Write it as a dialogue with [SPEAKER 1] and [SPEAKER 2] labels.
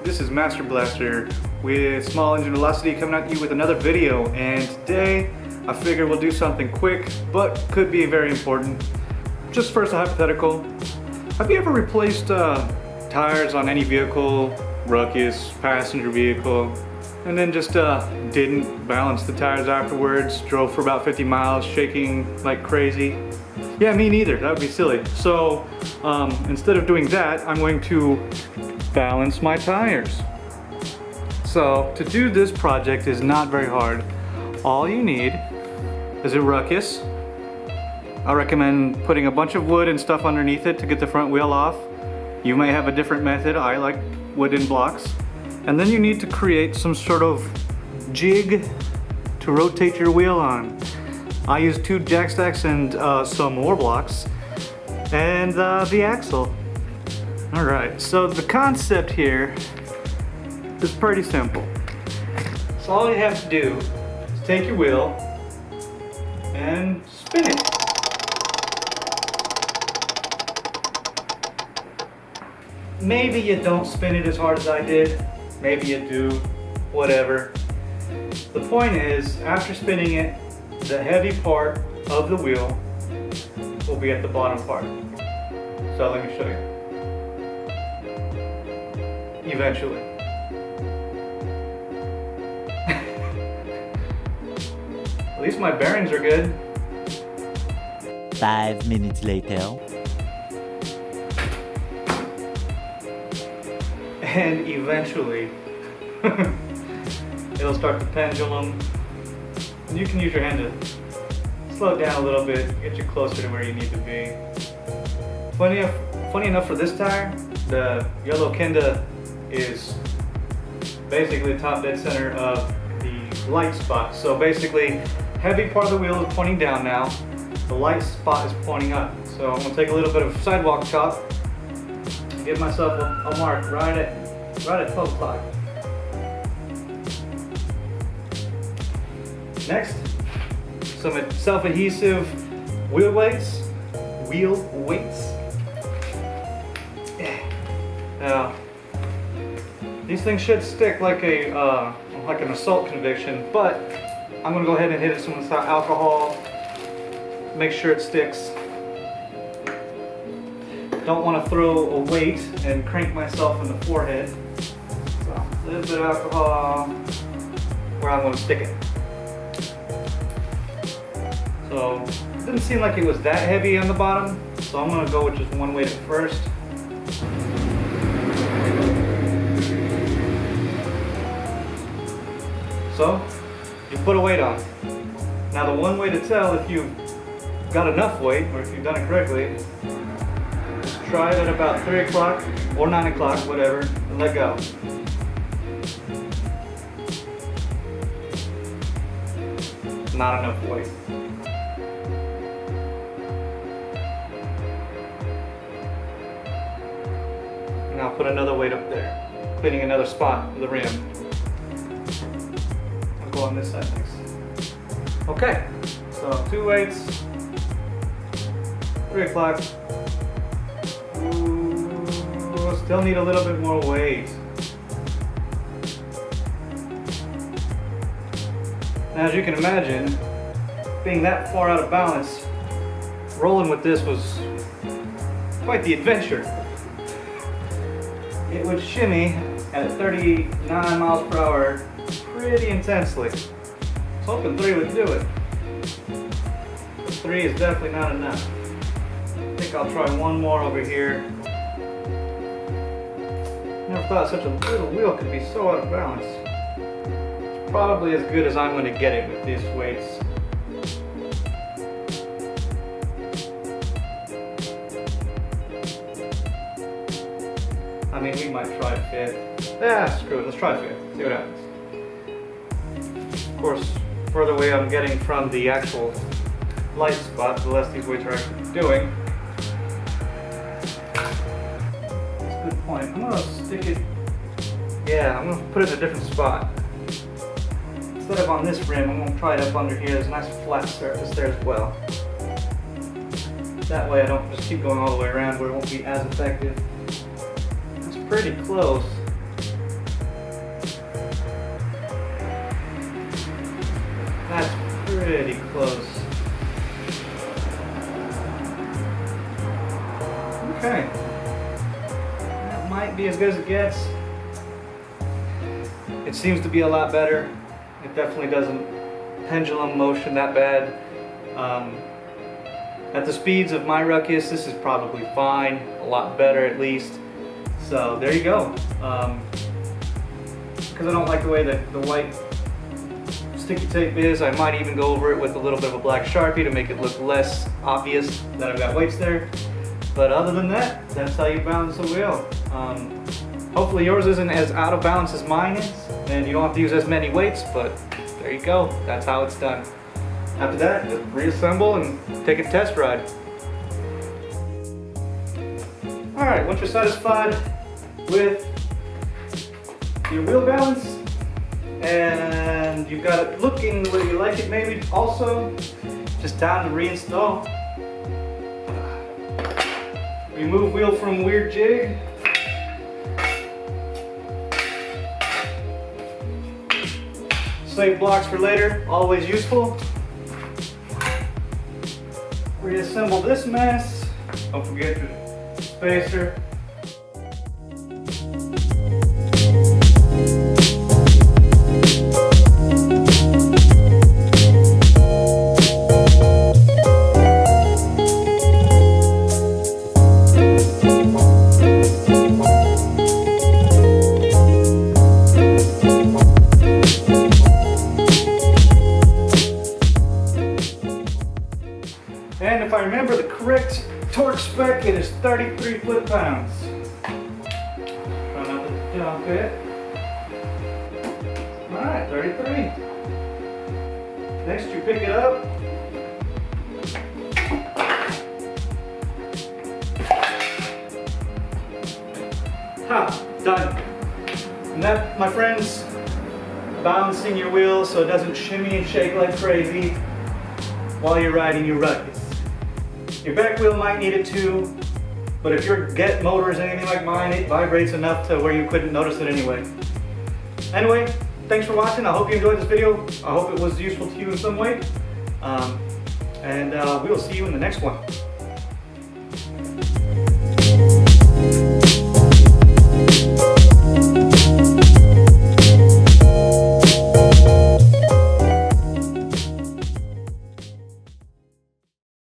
[SPEAKER 1] This is Master Blaster with Small Engine Velocity coming at you with another video, and today I figure we'll do something quick but could be very important. Just first a hypothetical. Have you ever replaced tires on any vehicle, ruckus, passenger vehicle, and then just didn't balance the tires afterwards, drove for about 50 miles shaking like crazy? Yeah, me neither, that would be silly. So instead of doing that, I'm going to balance my tires. So to do this project is not very hard. All you need is a ruckus. I recommend putting a bunch of wood and stuff underneath it to get the front wheel off. You may have a different method. I like wooden blocks. And then you need to create some sort of jig to rotate your wheel on. I use 2 jack stacks and some more blocks and the axle. Alright, so the concept here is pretty simple. So all you have to do is take your wheel and spin it. Maybe you don't spin it as hard as I did. Maybe you do. Whatever. The point is, after spinning it, the heavy part of the wheel will be at the bottom part. So let me show you. Eventually. At least my bearings are good.
[SPEAKER 2] 5 minutes later.
[SPEAKER 1] And eventually, it'll start to pendulum. And you can use your hand to slow it down a little bit, get you closer to where you need to be. Funny enough for this tire, the yellow Kenda is basically the top dead center of the light spot. So basically, heavy part of the wheel is pointing down now. The light spot is pointing up. So I'm gonna take a little bit of sidewalk chalk, give myself a mark right at 12 o'clock. Next, some self-adhesive wheel weights. Now, these things should stick like an assault conviction, but I'm gonna go ahead and hit it with some alcohol. Make sure it sticks. Don't want to throw a weight and crank myself in the forehead. So a little bit of alcohol where I'm going to stick it. So it didn't seem like it was that heavy on the bottom, so I'm going to go with just one weight at first. So you put a weight on. Now the one way to tell if you've got enough weight or if you've done it correctly, try it at about 3 o'clock or 9 o'clock, whatever, and let go. Not enough weight. Now put another weight up there, cleaning another spot of the rim. I'll go on this side next. Okay, so 2 weights, 3 o'clock. Still need a little bit more weight. Now, as you can imagine, being that far out of balance, rolling with this was quite the adventure. It would shimmy at 39 miles per hour pretty intensely. I was hoping 3 would do it. But 3 is definitely not enough. I think I'll try one more over here. Never thought such a little wheel could be so out of balance. It's probably as good as I'm going to get it with these weights. I mean, we might try 5th. Yeah, screw it, let's try 5th, see what happens. Of course, further away I'm getting from the actual light spot, the less these weights are actually doing. Good point. I'm gonna stick it. Yeah, I'm gonna put it in a different spot. Instead of on this rim, I'm gonna try it up under here. There's a nice flat surface there as well. That way I don't just keep going all the way around where it won't be as effective. It's pretty close. pretty close. Okay. That might be as good as it gets. It seems to be a lot better. It definitely doesn't pendulum motion that bad. At the speeds of my Ruckus, this is probably fine. A lot better at least. So there you go. Because I don't like the way that the white sticky tape is, I might even go over it with a little bit of a black Sharpie to make it look less obvious that I've got weights there. But other than that, that's how you balance a wheel. Hopefully yours isn't as out of balance as mine is, and you don't have to use as many weights, but there you go. That's how it's done. After that, just reassemble and take a test ride. Alright, once you're satisfied with your wheel balance, and you've got it looking the way you like it maybe also, just time to reinstall. Remove wheel from weird jig. Save blocks for later, always useful. Reassemble this mess. Don't forget your spacer. And if I remember the correct torque spec, it is 33 foot-pounds. Try not to jump it. Alright, 33. Next you pick it up. Ha! Done. And that, my friends, balancing your wheel so it doesn't shimmy and shake like crazy while you're riding your Ruckus. Your back wheel might need it too, but if your get motor is anything like mine, it vibrates enough to where you couldn't notice it anyway. Anyway, thanks for watching. I hope you enjoyed this video. I hope it was useful to you in some way. And we will see you in the next one.